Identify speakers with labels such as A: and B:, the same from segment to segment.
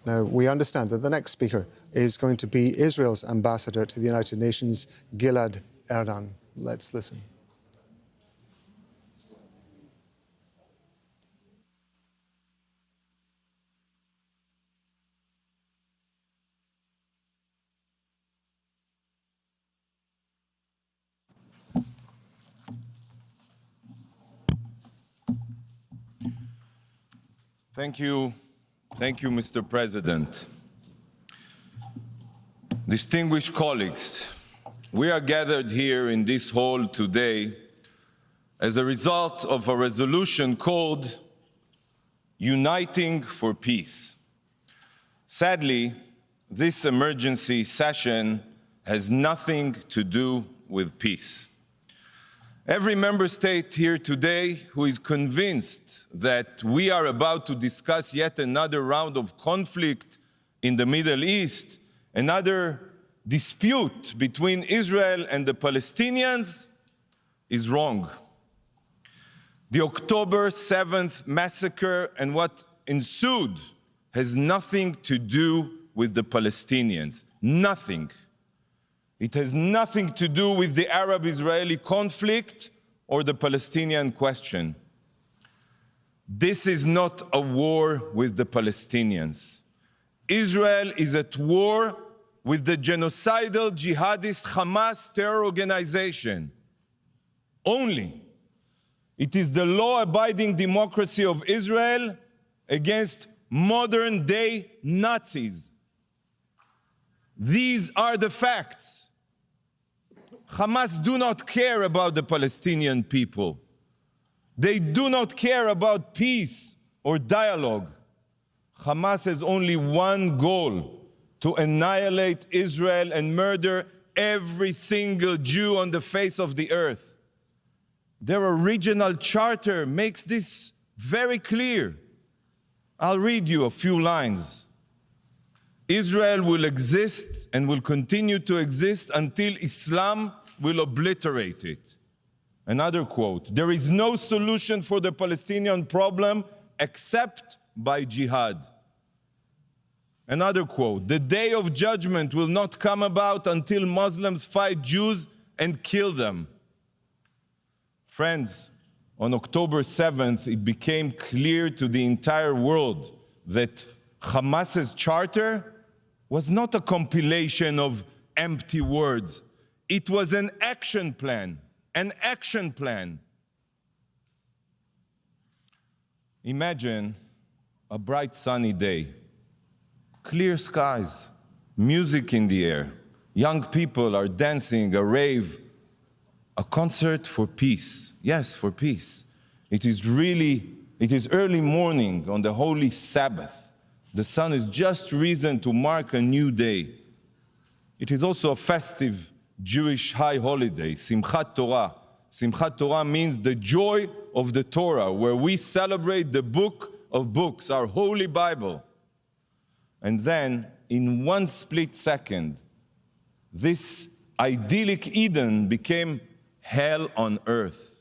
A: Now, we understand that the next speaker is going to be Israel's ambassador to the United Nations, Gilad Erdan. Let's listen.
B: Thank you, Mr. President. Distinguished colleagues, we are gathered here in this hall today as a result of a resolution called Uniting for Peace. Sadly, this emergency session has nothing to do with peace. Every member state here today who is convinced that we are about to discuss yet another round of conflict in the Middle East, another dispute between Israel and the Palestinians, is wrong. The October 7th massacre and what ensued has nothing to do with the Palestinians. Nothing. It has nothing to do with the Arab-Israeli conflict or the Palestinian question. This is not a war with the Palestinians. Israel is at war with the genocidal jihadist Hamas terror organization. Only. It is the law-abiding democracy of Israel against modern-day Nazis. These are the facts. Hamas do not care about the Palestinian people. They do not care about peace or dialogue. Hamas has only one goal: to annihilate Israel and murder every single Jew on the face of the earth. Their original charter makes this very clear. I'll read you a few lines. Israel will exist and will continue to exist until Islam will obliterate it. Another quote, there is no solution for the Palestinian problem except by jihad. Another quote, the day of judgment will not come about until Muslims fight Jews and kill them. Friends, on October 7th, it became clear to the entire world that Hamas's charter was not a compilation of empty words. It was an action plan, an action plan. Imagine a bright sunny day, clear skies, music in the air, young people are dancing, a rave, a concert for peace. Yes, for peace. It is early morning on the holy Sabbath. The sun has just risen to mark a new day. It is also a festive Jewish high holiday, Simchat Torah. Simchat Torah means the joy of the Torah, where we celebrate the book of books, our holy Bible. And then, in one split second, this idyllic Eden became hell on earth.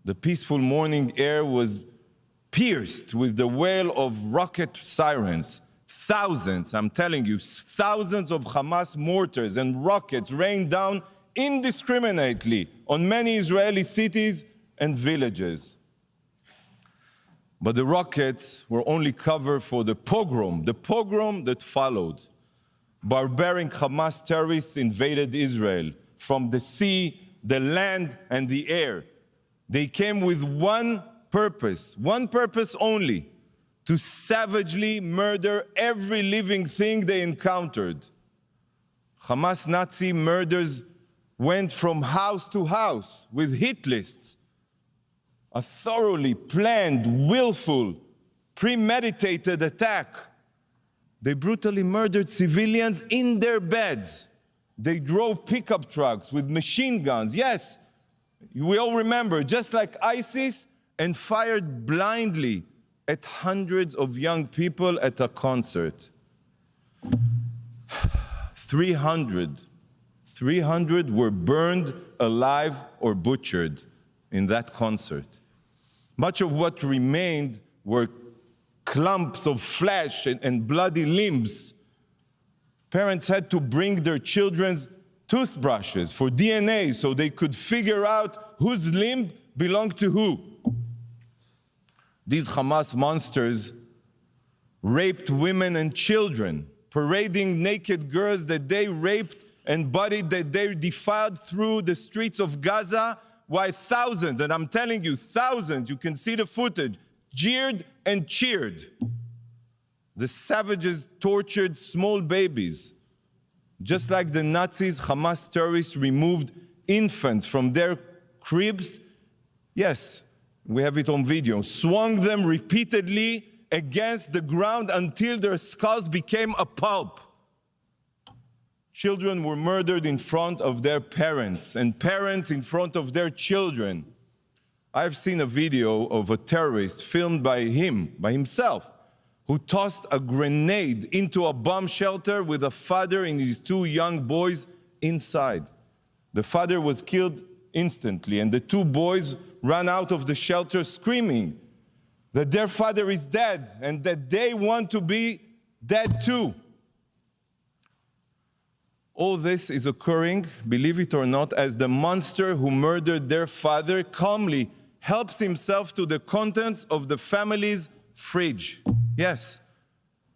B: The peaceful morning air was pierced with the wail of rocket sirens. Thousands, I'm telling you, thousands of Hamas mortars and rockets rained down indiscriminately on many Israeli cities and villages. But the rockets were only cover for the pogrom that followed. Barbaric Hamas terrorists invaded Israel from the sea, the land, and the air. They came with one purpose only: to savagely murder every living thing they encountered. Hamas Nazi murders went from house to house with hitlists. A thoroughly planned, willful, premeditated attack. They brutally murdered civilians in their beds. They drove pickup trucks with machine guns. Yes, we all remember, just like ISIS, and fired blindly at hundreds of young people at a concert. 300 were burned alive or butchered in that concert. Much of what remained were clumps of flesh and bloody limbs. Parents had to bring their children's toothbrushes for DNA so they could figure out whose limb belonged to who. These Hamas monsters raped women and children, parading naked girls that they raped and bodies that they defiled through the streets of Gaza, while thousands, and I'm telling you, thousands, you can see the footage, jeered and cheered. The savages tortured small babies. Just like the Nazis, Hamas terrorists removed infants from their cribs. Yes, we have it on video. Swung them repeatedly against the ground until their skulls became a pulp. Children were murdered in front of their parents, and parents in front of their children. I've seen a video of a terrorist filmed by himself, who tossed a grenade into a bomb shelter with a father and his two young boys inside. The father was killed instantly, and the two boys ran out of the shelter screaming that their father is dead and that they want to be dead too. All this is occurring, believe it or not, as the monster who murdered their father calmly helps himself to the contents of the family's fridge. Yes,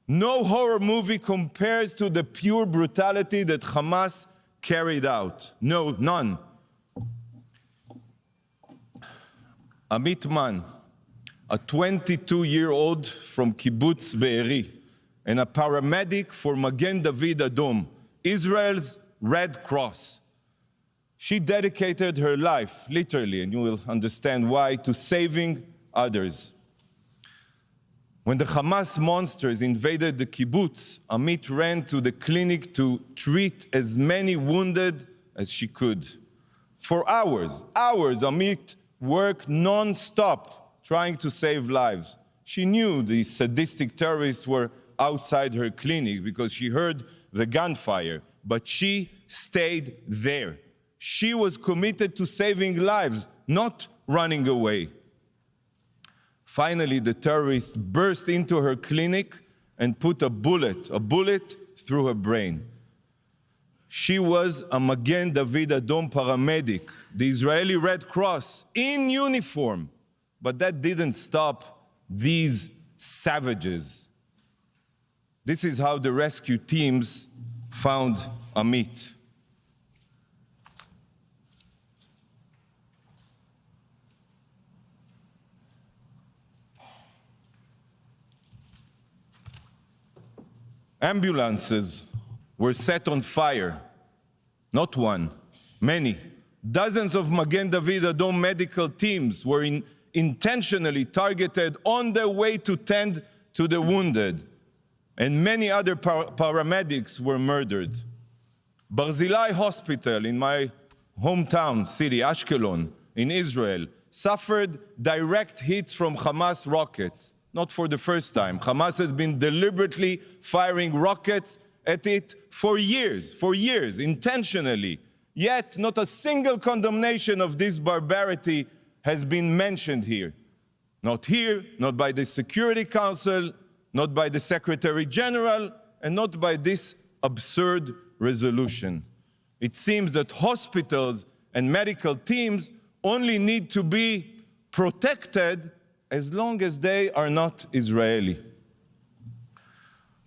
B: no horror movie compares to the pure brutality that Hamas carried out. No, none. Amit Man, a 22-year-old from Kibbutz Be'eri, and a paramedic for Magen David Adom, Israel's Red Cross. She dedicated her life, literally, and you will understand why, to saving others. When the Hamas monsters invaded the kibbutz, Amit ran to the clinic to treat as many wounded as she could. For hours, Amit worked non-stop trying to save lives. She knew the sadistic terrorists were outside her clinic because she heard the gunfire, but she stayed there. She was committed to saving lives, not running away. Finally, the terrorists burst into her clinic and put a bullet through her brain. She was a Magen David Adom paramedic, the Israeli Red Cross, in uniform. But that didn't stop these savages. This is how the rescue teams found Amit. Ambulances were set on fire. Not one, many. Dozens of Magen David Adom medical teams were intentionally targeted on their way to tend to the wounded. And many other paramedics were murdered. Barzilai Hospital in my hometown city, Ashkelon, in Israel, suffered direct hits from Hamas rockets. Not for the first time. Hamas has been deliberately firing rockets at it for years, intentionally. Yet, not a single condemnation of this barbarity has been mentioned here. Not here, not by the Security Council, not by the Secretary General, and not by this absurd resolution. It seems that hospitals and medical teams only need to be protected as long as they are not Israeli.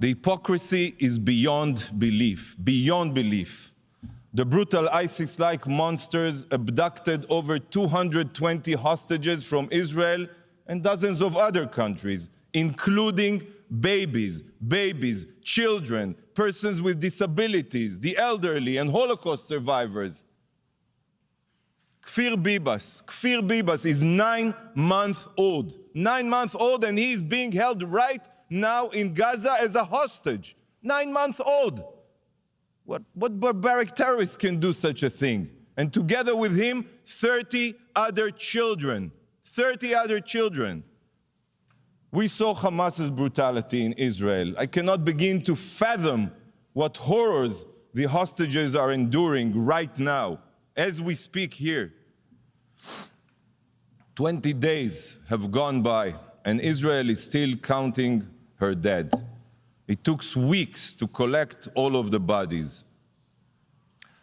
B: The hypocrisy is beyond belief, beyond belief. The brutal ISIS-like monsters abducted over 220 hostages from Israel and dozens of other countries, including babies, children, persons with disabilities, the elderly, and Holocaust survivors. Kfir Bibas is 9 months old. 9 months old, and he's being held right now in Gaza as a hostage. 9 months old. What barbaric terrorist can do such a thing? And together with him, 30 other children. 30 other children. We saw Hamas's brutality in Israel. I cannot begin to fathom what horrors the hostages are enduring right now, as we speak here. 20 days have gone by, and Israel is still counting her dead. It took weeks to collect all of the bodies.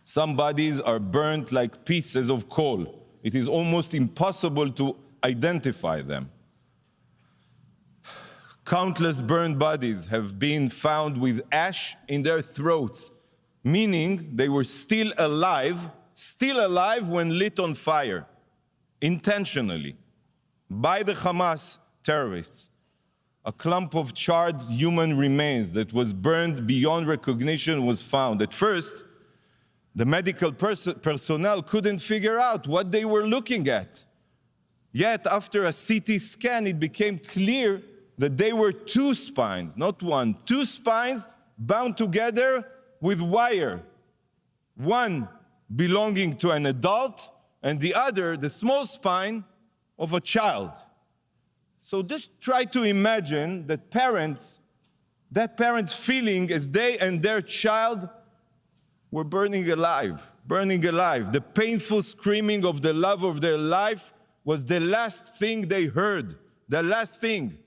B: Some bodies are burnt like pieces of coal. It is almost impossible to identify them. Countless burned bodies have been found with ash in their throats, meaning they were still alive when lit on fire, intentionally, by the Hamas terrorists. A clump of charred human remains that was burned beyond recognition was found. At first, the medical personnel couldn't figure out what they were looking at. Yet, after a CT scan, it became clear that they were two spines, not one, two spines bound together with wire. One belonging to an adult, and the other, the small spine, of a child. So just try to imagine that parents feeling as they and their child were burning alive. The painful screaming of the love of their life was the last thing they heard, the last thing.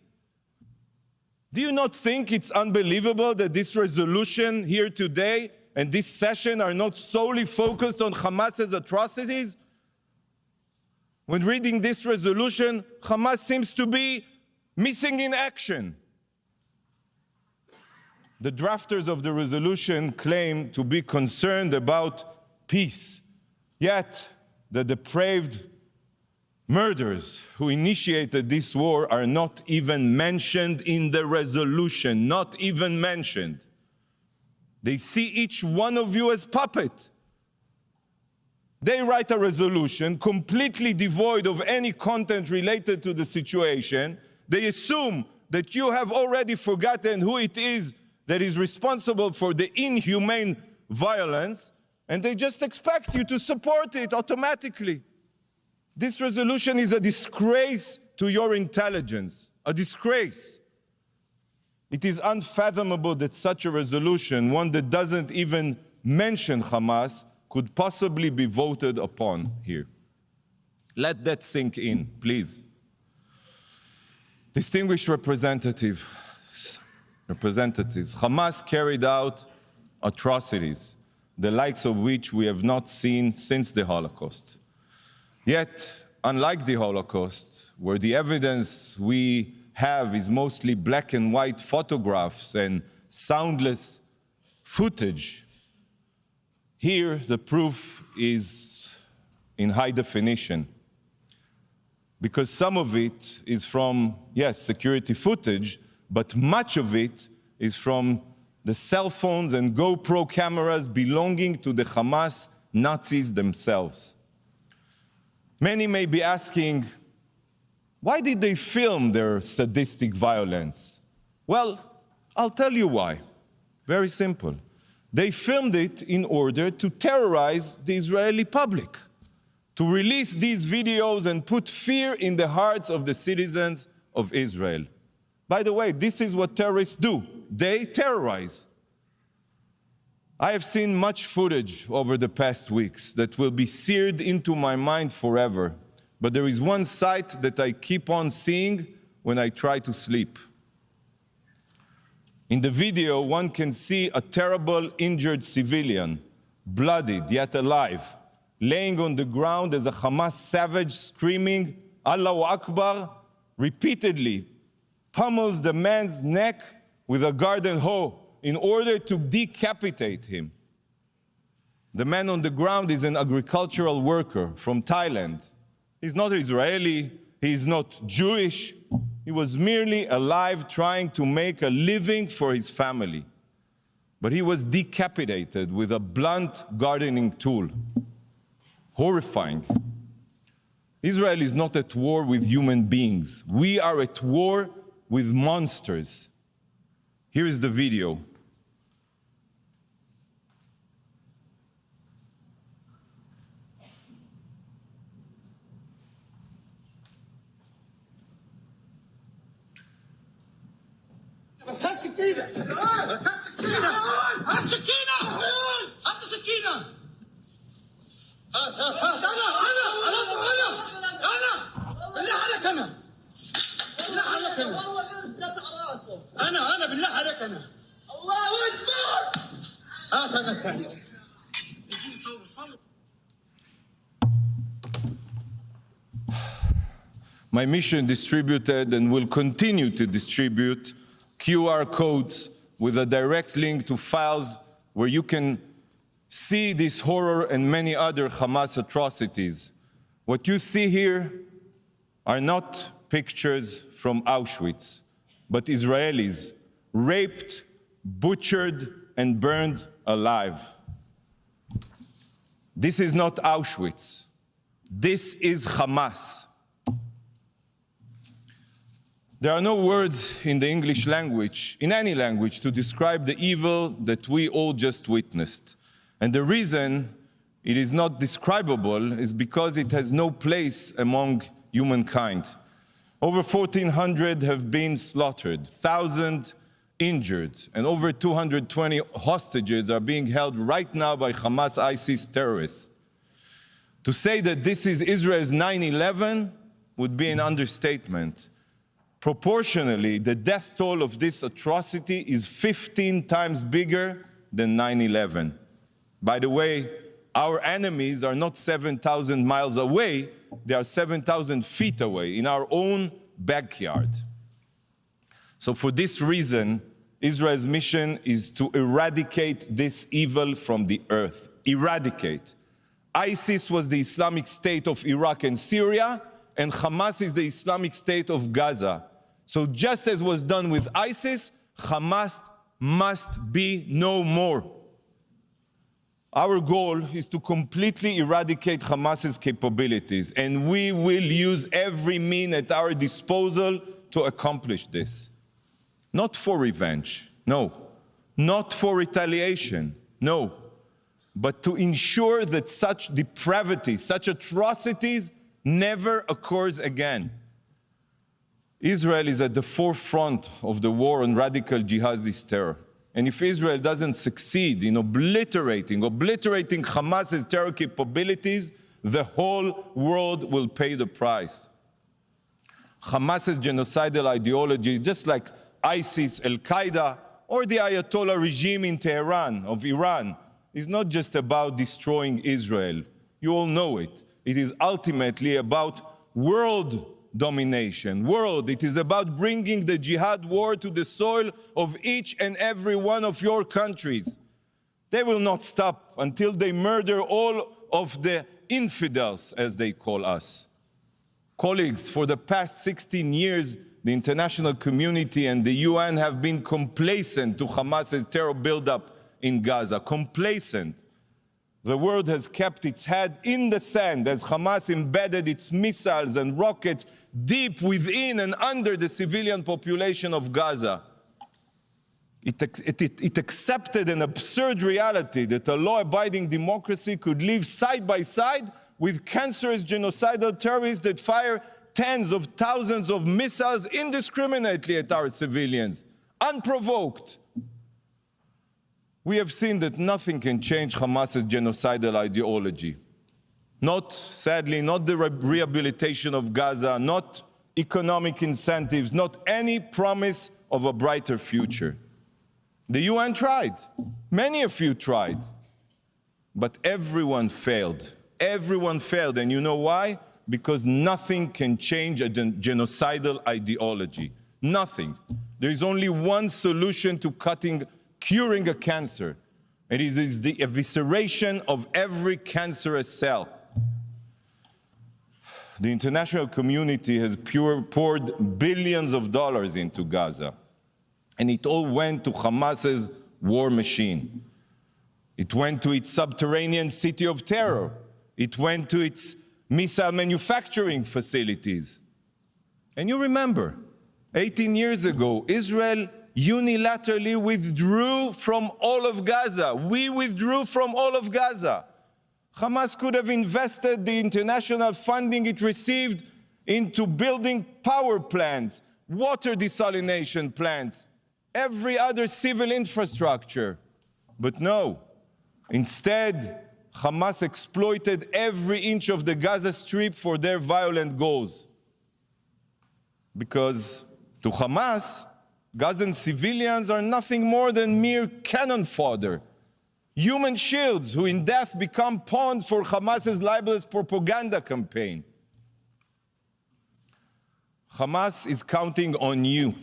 B: Do you not think it's unbelievable that this resolution here today and this session are not solely focused on Hamas's atrocities? When reading this resolution, Hamas seems to be missing in action. The drafters of the resolution claim to be concerned about peace, yet the depraved murderers who initiated this war are not even mentioned in the resolution, not even mentioned. They see each one of you as puppet. They write a resolution completely devoid of any content related to the situation. They assume that you have already forgotten who it is that is responsible for the inhumane violence, and they just expect you to support it automatically. This resolution is a disgrace to your intelligence, a disgrace. It is unfathomable that such a resolution, one that doesn't even mention Hamas, could possibly be voted upon here. Let that sink in, please. Distinguished representatives, Hamas carried out atrocities, the likes of which we have not seen since the Holocaust. Yet, unlike the Holocaust, where the evidence we have is mostly black and white photographs and soundless footage, here the proof is in high definition. Because some of it is from, yes, security footage, but much of it is from the cell phones and GoPro cameras belonging to the Hamas Nazis themselves. Many may be asking, why did they film their sadistic violence? Well, I'll tell you why. Very simple. They filmed it in order to terrorize the Israeli public, to release these videos and put fear in the hearts of the citizens of Israel. By the way, this is what terrorists do. They terrorize. I have seen much footage over the past weeks that will be seared into my mind forever. But there is one sight that I keep on seeing when I try to sleep. In the video, one can see a terrible injured civilian, bloodied yet alive, laying on the ground as a Hamas savage screaming, Allahu Akbar, repeatedly pummels the man's neck with a garden hoe in order to decapitate him. The man on the ground is an agricultural worker from Thailand. He's not Israeli, he's not Jewish. He was merely alive trying to make a living for his family. But he was decapitated with a blunt gardening tool. Horrifying. Israel is not at war with human beings. We are at war with monsters. Here is the video.
C: بس هات سكينة هات سكينة هات سكينة هات سكينة أنا اللي عليك أنا اللي عليك
B: My mission distributed and will continue to distribute QR codes with a direct link to files where you can see this horror and many other Hamas atrocities. What you see here are not pictures from Auschwitz, but Israelis raped, butchered, and burned alive. This is not Auschwitz. This is Hamas. There are no words in the English language, in any language, to describe the evil that we all just witnessed. And the reason it is not describable is because it has no place among humankind. Over 1,400 have been slaughtered, 1,000 injured, and over 220 hostages are being held right now by Hamas ISIS terrorists. To say that this is Israel's 9/11 would be an understatement. Proportionally, the death toll of this atrocity is 15 times bigger than 9/11. By the way, our enemies are not 7,000 miles away, they are 7,000 feet away in our own backyard. So for this reason, Israel's mission is to eradicate this evil from the earth. Eradicate. ISIS was the Islamic State of Iraq and Syria, and Hamas is the Islamic State of Gaza. So just as was done with ISIS, Hamas must be no more. Our goal is to completely eradicate Hamas's capabilities, and we will use every means at our disposal to accomplish this. Not for revenge, no. Not for retaliation, no. But to ensure that such depravity, such atrocities never occurs again. Israel is at the forefront of the war on radical jihadist terror. And if Israel doesn't succeed in obliterating Hamas's terror capabilities, the whole world will pay the price. Hamas's genocidal ideology, just like ISIS, Al-Qaeda, or the Ayatollah regime in Tehran of Iran, is not just about destroying Israel. You all know it. It is ultimately about world domination. It is about bringing the jihad war to the soil of each and every one of your countries. They will not stop until they murder all of the infidels, as they call us. Colleagues, for the past 16 years, the international community and the UN have been complacent to Hamas's terror buildup in Gaza. Complacent. The world has kept its head in the sand as Hamas embedded its missiles and rockets deep within and under the civilian population of Gaza. It accepted an absurd reality that a law-abiding democracy could live side by side with cancerous genocidal terrorists that fire tens of thousands of missiles indiscriminately at our civilians, unprovoked. We have seen that nothing can change Hamas's genocidal ideology. Sadly, not the rehabilitation of Gaza, not economic incentives, not any promise of a brighter future. The UN tried. Many of you tried. But everyone failed. Everyone failed. And you know why? Because nothing can change a genocidal ideology. Nothing. There is only one solution to curing a cancer. It is the evisceration of every cancerous cell. The international community has poured billions of dollars into Gaza, and it all went to Hamas's war machine. It went to its subterranean city of terror. It went to its missile manufacturing facilities. And you remember, 18 years ago, Israel unilaterally withdrew from all of Gaza. We withdrew from all of Gaza. Hamas could have invested the international funding it received into building power plants, water desalination plants, every other civil infrastructure. But no, instead, Hamas exploited every inch of the Gaza Strip for their violent goals. Because to Hamas, Gazan civilians are nothing more than mere cannon fodder, human shields who in death become pawns for Hamas's libelous propaganda campaign. Hamas is counting on you.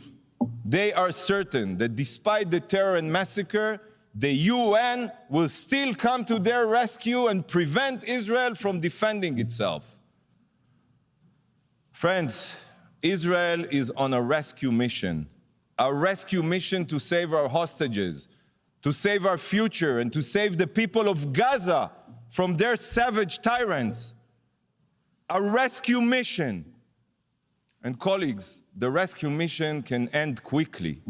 B: They are certain that despite the terror and massacre, the UN will still come to their rescue and prevent Israel from defending itself. Friends, Israel is on a rescue mission to save our hostages, to save our future, and to save the people of Gaza from their savage tyrants. A rescue mission. And colleagues, the rescue mission can end quickly.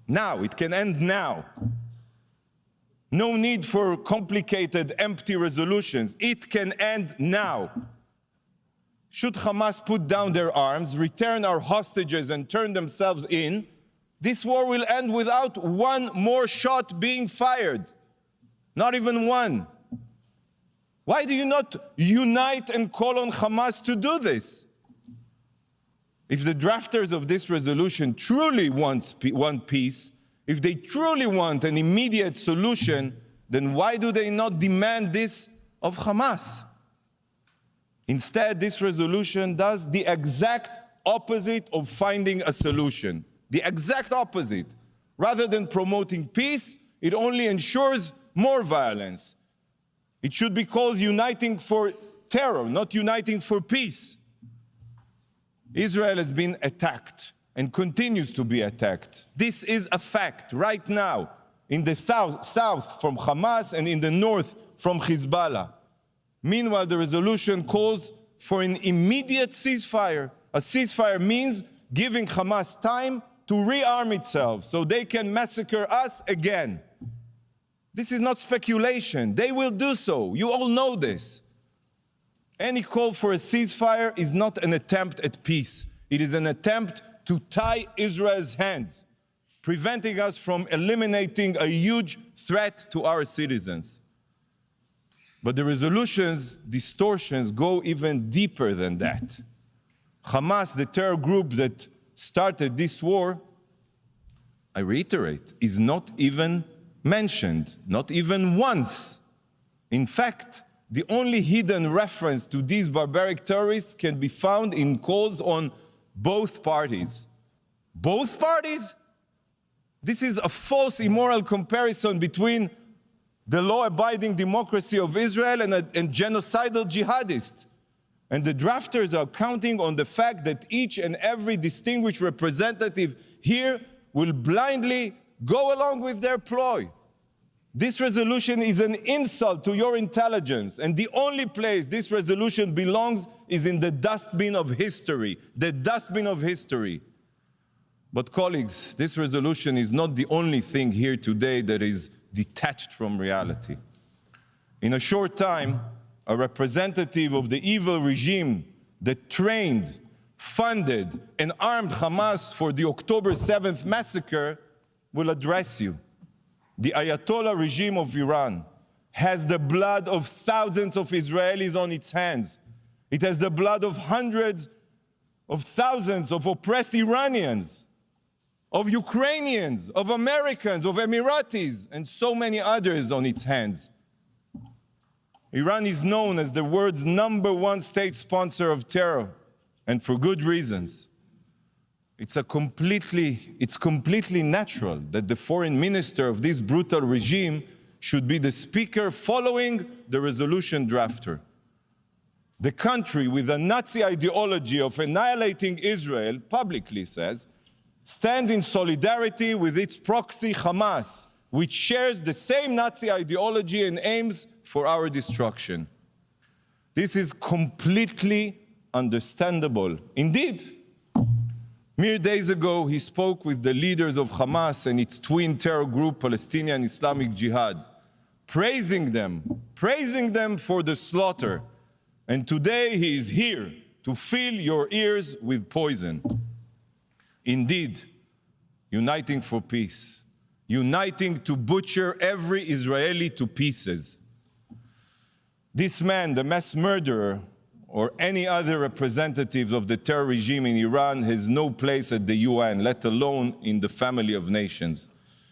B: Now, it can end now. No need for complicated, empty resolutions. It can end now. Should Hamas put down their arms, return our hostages, and turn themselves in, this war will end without one more shot being fired. Not even one. Why do you not unite and call on Hamas to do this? If the drafters of this resolution truly want peace, if they truly want an immediate solution, then why do they not demand this of Hamas? Instead, this resolution does the exact opposite of finding a solution. The exact opposite. Rather than promoting peace, it only ensures more violence. It should be called uniting for terror, not uniting for peace. Israel has been attacked and continues to be attacked. This is a fact right now in the south from Hamas and in the north from Hezbollah. Meanwhile, the resolution calls for an immediate ceasefire. A ceasefire means giving Hamas time to rearm itself so they can massacre us again. This is not speculation. They will do so. You all know this. Any call for a ceasefire is not an attempt at peace. It is an attempt to tie Israel's hands, preventing us from eliminating a huge threat to our citizens. But the resolution's distortions go even deeper than that. Hamas, the terror group that started this war, I reiterate, is not even mentioned, not even once. In fact, the only hidden reference to these barbaric terrorists can be found in calls on both parties. Both parties? This is a false, immoral comparison between the law-abiding democracy of Israel and genocidal jihadists. And the drafters are counting on the fact that each and every distinguished representative here will blindly go along with their ploy. This resolution is an insult to your intelligence, and the only place this resolution belongs is in the dustbin of history, the dustbin of history. But colleagues, this resolution is not the only thing here today that is detached from reality. In a short time, a representative of the evil regime that trained, funded, and armed Hamas for the October 7th massacre will address you. The Ayatollah regime of Iran has the blood of thousands of Israelis on its hands. It has the blood of hundreds of thousands of oppressed Iranians, of Ukrainians, of Americans, of Emiratis, and so many others on its hands. Iran is known as the world's #1 state sponsor of terror, and for good reasons. It's completely natural that the foreign minister of this brutal regime should be the speaker following the resolution drafter. The country with a Nazi ideology of annihilating Israel publicly says, stands in solidarity with its proxy Hamas, which shares the same Nazi ideology and aims for our destruction. This is completely understandable. Indeed, mere days ago, he spoke with the leaders of Hamas and its twin terror group, Palestinian Islamic Jihad, praising them for the slaughter. And today he is here to fill your ears with poison. Indeed, uniting for peace, uniting to butcher every Israeli to pieces. This man, the mass murderer or any other representatives of the terror regime in Iran has no place at the UN, let alone in the family of nations.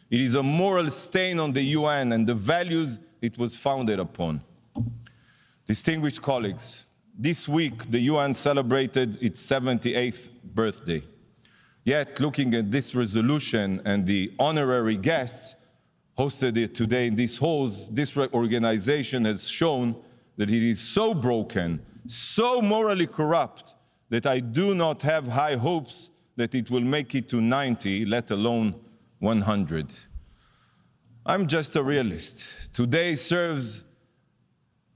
B: It is a moral stain on the UN and the values it was founded upon. Distinguished colleagues, this week the UN celebrated its 78th birthday. Yet, looking at this resolution and the honorary guests hosted it today in these halls, this organization has shown that it is so broken, so morally corrupt, that I do not have high hopes that it will make it to 90, let alone 100. I'm just a realist. Today serves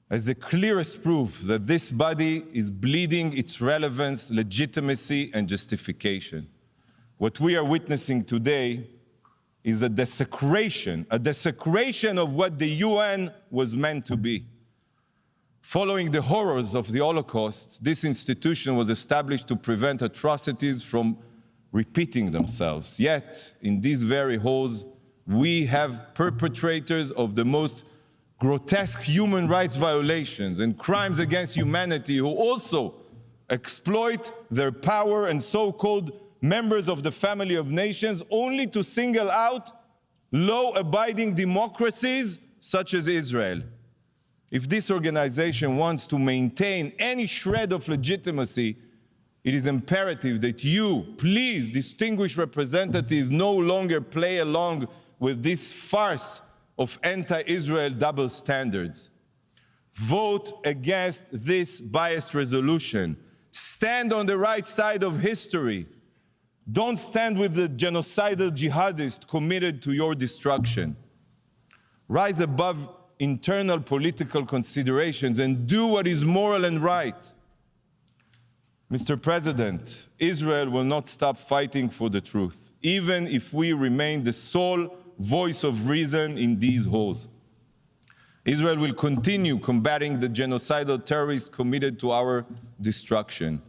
B: as the clearest proof that this body is bleeding its relevance, legitimacy, and justification. What we are witnessing today is a desecration of what the UN was meant to be. Following the horrors of the Holocaust, this institution was established to prevent atrocities from repeating themselves. Yet, in these very halls, we have perpetrators of the most grotesque human rights violations and crimes against humanity who also exploit their power and so-called members of the family of nations only to single out law-abiding democracies such as Israel. If this organization wants to maintain any shred of legitimacy, it is imperative that you, please, distinguished representatives, no longer play along with this farce of anti-Israel double standards. Vote against this biased resolution. Stand on the right side of history. Don't stand with the genocidal jihadists committed to your destruction. Rise above internal political considerations and do what is moral and right. Mr. President, Israel will not stop fighting for the truth, even if we remain the sole voice of reason in these halls. Israel will continue combating the genocidal terrorists committed to our destruction.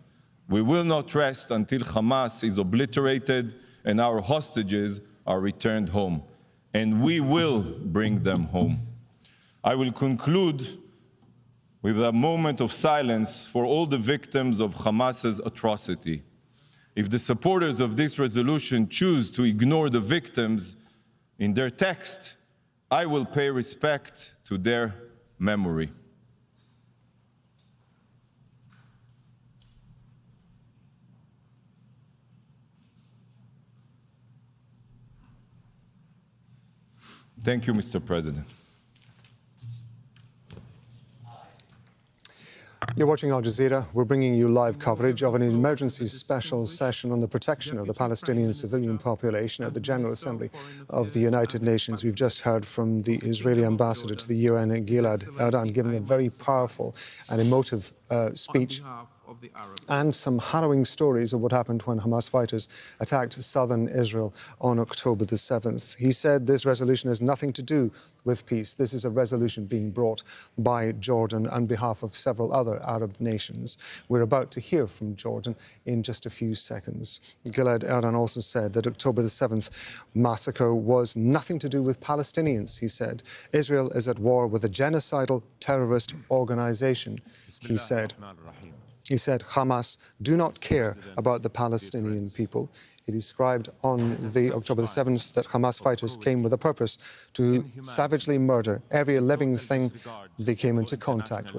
B: We will not rest until Hamas is obliterated and our hostages are returned home. And we will bring them home. I will conclude with a moment of silence for all the victims of Hamas's atrocity. If the supporters of this resolution choose to ignore the victims in their text, I will pay respect to their memory. Thank you, Mr. President.
A: You're watching Al Jazeera. We're bringing you live coverage of an emergency special session on the protection of the Palestinian civilian population at the General Assembly of the United Nations. We've just heard from the Israeli ambassador to the UN, Gilad Erdan, giving a very powerful and emotive speech and some harrowing stories of what happened when Hamas fighters attacked southern Israel on October the 7th. He said this resolution has nothing to do with peace. This is a resolution being brought by Jordan on behalf of several other Arab nations. We're about to hear from Jordan in just a few seconds. Gilad Erdan also said that October the 7th massacre was nothing to do with Palestinians, he said. Israel is at war with a genocidal terrorist organization, he said. He said Hamas do not care about the Palestinian people. He described on the October the 7th that Hamas fighters came with a purpose to savagely murder every living thing they came into contact with.